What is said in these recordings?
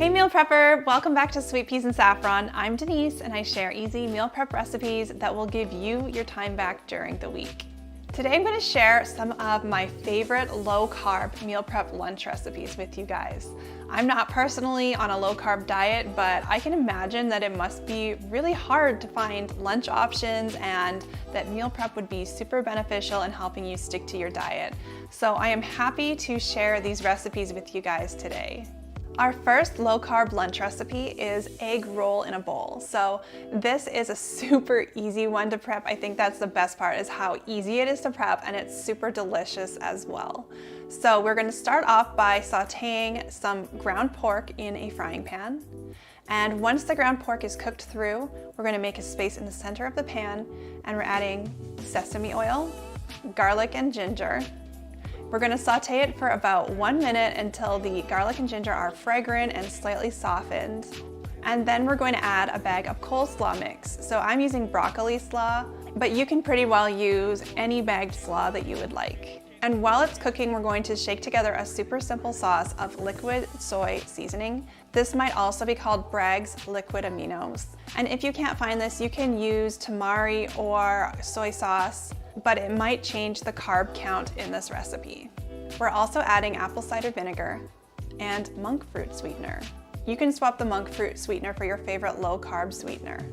Hey meal prepper, welcome back to Sweet Peas and Saffron. I'm Denise and I share easy meal prep recipes that will give you your time back during the week. Today I'm going to share some of my favorite low carb meal prep lunch recipes with you guys. I'm not personally on a low carb diet, but I can imagine that it must be really hard to find lunch options and that meal prep would be super beneficial in helping you stick to your diet. So I am happy to share these recipes with you guys today. Our first low carb lunch recipe is egg roll in a bowl. So this is a super easy one to prep. I think that's the best part, is how easy it is to prep, and it's super delicious as well. So we're going to start off by sauteing some ground pork in a frying pan. And once the ground pork is cooked through, we're going to make a space in the center of the pan, and we're adding sesame oil, garlic and ginger. We're going to saute it for about 1 minute until the garlic and ginger are fragrant and slightly softened. And then we're going to add a bag of coleslaw mix. So I'm using broccoli slaw, but you can pretty well use any bagged slaw that you would like. And while it's cooking, we're going to shake together a super simple sauce of liquid soy seasoning. This might also be called Bragg's liquid aminos. And if you can't find this, you can use tamari or soy sauce, but it might change the carb count in this recipe. We're also adding apple cider vinegar and monk fruit sweetener. You can swap the monk fruit sweetener for your favorite low carb sweetener.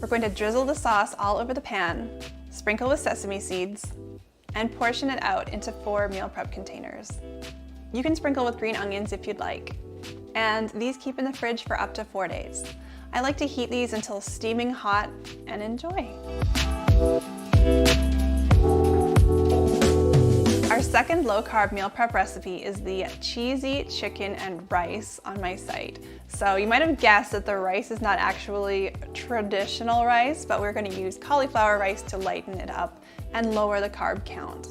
We're going to drizzle the sauce all over the pan, sprinkle with sesame seeds, and portion it out into 4 meal prep containers. You can sprinkle with green onions if you'd like. And these keep in the fridge for up to 4 days. I like to heat these until steaming hot and enjoy. Our second low carb meal prep recipe is the cheesy chicken and rice on my site. So you might have guessed that the rice is not actually traditional rice, but we're going to use cauliflower rice to lighten it up and lower the carb count.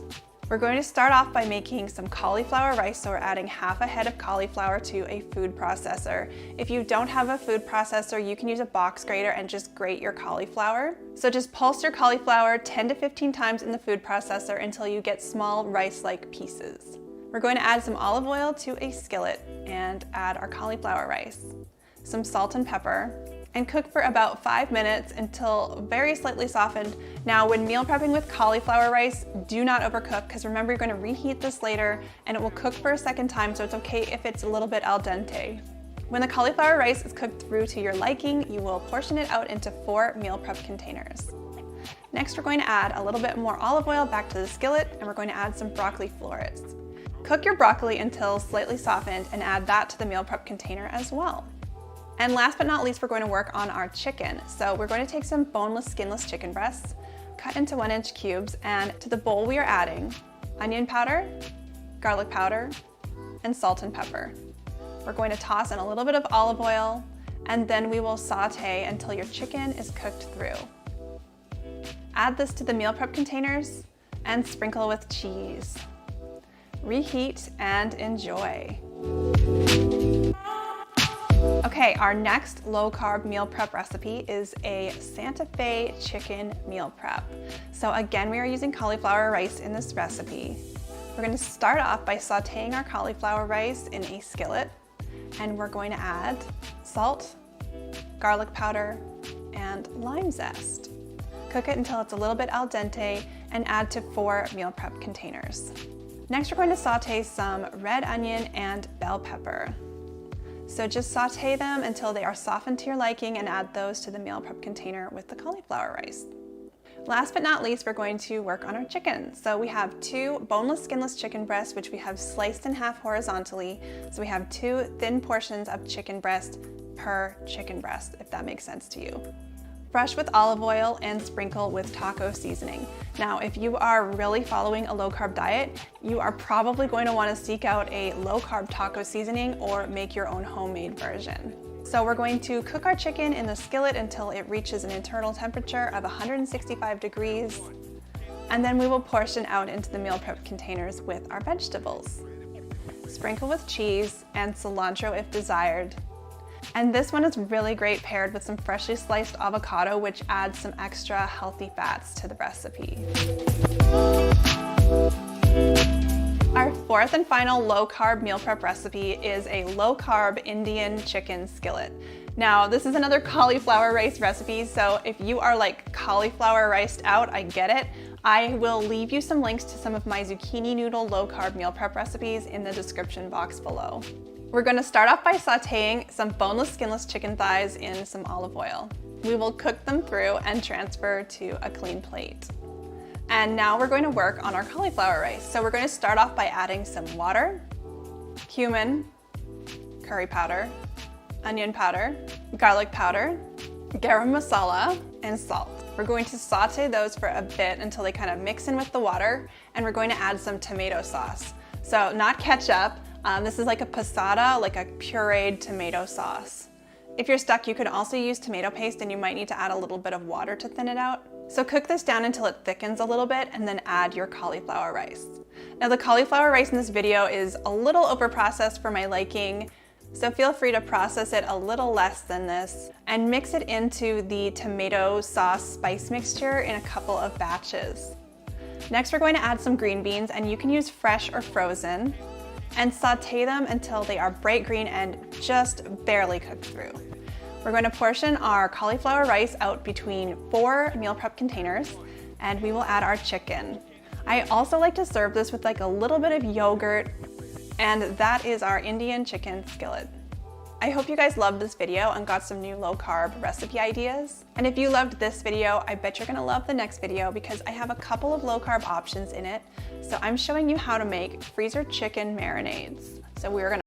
We're going to start off by making some cauliflower rice, so we're adding half a head of cauliflower to a food processor. If you don't have a food processor, you can use a box grater and just grate your cauliflower. So just pulse your cauliflower 10 to 15 times in the food processor until you get small rice-like pieces. We're going to add some olive oil to a skillet and add our cauliflower rice, some salt and pepper, and cook for about 5 minutes until very slightly softened. Now, when meal prepping with cauliflower rice, do not overcook, because remember, you're going to reheat this later and it will cook for a second time, so it's okay if it's a little bit al dente. When the cauliflower rice is cooked through to your liking, you will portion it out into 4 meal prep containers. Next, we're going to add a little bit more olive oil back to the skillet, and we're going to add some broccoli florets. Cook your broccoli until slightly softened and add that to the meal prep container as well. And last but not least, we're going to work on our chicken. So we're going to take some boneless, skinless chicken breasts, cut into 1-inch cubes, and to the bowl we are adding onion powder, garlic powder, and salt and pepper. We're going to toss in a little bit of olive oil, and then we will saute until your chicken is cooked through. Add this to the meal prep containers and sprinkle with cheese. Reheat and enjoy. Okay, our next low carb meal prep recipe is a Santa Fe chicken meal prep. So again, we are using cauliflower rice in this recipe. We're going to start off by sauteing our cauliflower rice in a skillet, and we're going to add salt, garlic powder, and lime zest. Cook it until it's a little bit al dente and add to 4 meal prep containers. Next, we're going to saute some red onion and bell pepper. So just saute them until they are softened to your liking and add those to the meal prep container with the cauliflower rice. Last but not least, we're going to work on our chicken. So we have 2 boneless, skinless chicken breasts, which we have sliced in half horizontally. So we have 2 thin portions of chicken breast per chicken breast, if that makes sense to you. Brush with olive oil and sprinkle with taco seasoning. Now, if you are really following a low carb diet, you are probably going to want to seek out a low carb taco seasoning or make your own homemade version. So we're going to cook our chicken in the skillet until it reaches an internal temperature of 165 degrees. And then we will portion out into the meal prep containers with our vegetables. Sprinkle with cheese and cilantro if desired. And this one is really great paired with some freshly sliced avocado, which adds some extra healthy fats to the recipe. Our fourth and final low carb meal prep recipe is a low carb Indian chicken skillet. Now, this is another cauliflower rice recipe, so if you are like cauliflower riced out, I get it. I will leave you some links to some of my zucchini noodle low carb meal prep recipes in the description box below. We're going to start off by sauteing some boneless, skinless chicken thighs in some olive oil. We will cook them through and transfer to a clean plate. And now we're going to work on our cauliflower rice. So we're going to start off by adding some water, cumin, curry powder, onion powder, garlic powder, garam masala, and salt. We're going to saute those for a bit until they kind of mix in with the water, and we're going to add some tomato sauce. So not ketchup, this is like a passata, like a pureed tomato sauce. If you're stuck, you could also use tomato paste, and you might need to add a little bit of water to thin it out. So cook this down until it thickens a little bit and then add your cauliflower rice. Now the cauliflower rice in this video is a little overprocessed for my liking, so feel free to process it a little less than this and mix it into the tomato sauce spice mixture in a couple of batches. Next, we're going to add some green beans, and you can use fresh or frozen, and saute them until they are bright green and just barely cooked through. We're going to portion our cauliflower rice out between 4 meal prep containers, and we will add our chicken. I also like to serve this with like a little bit of yogurt, and that is our Indian chicken skillet. I hope you guys loved this video and got some new low carb recipe ideas. And if you loved this video, I bet you're gonna love the next video because I have a couple of low carb options in it. So I'm showing you how to make freezer chicken marinades. So we're gonna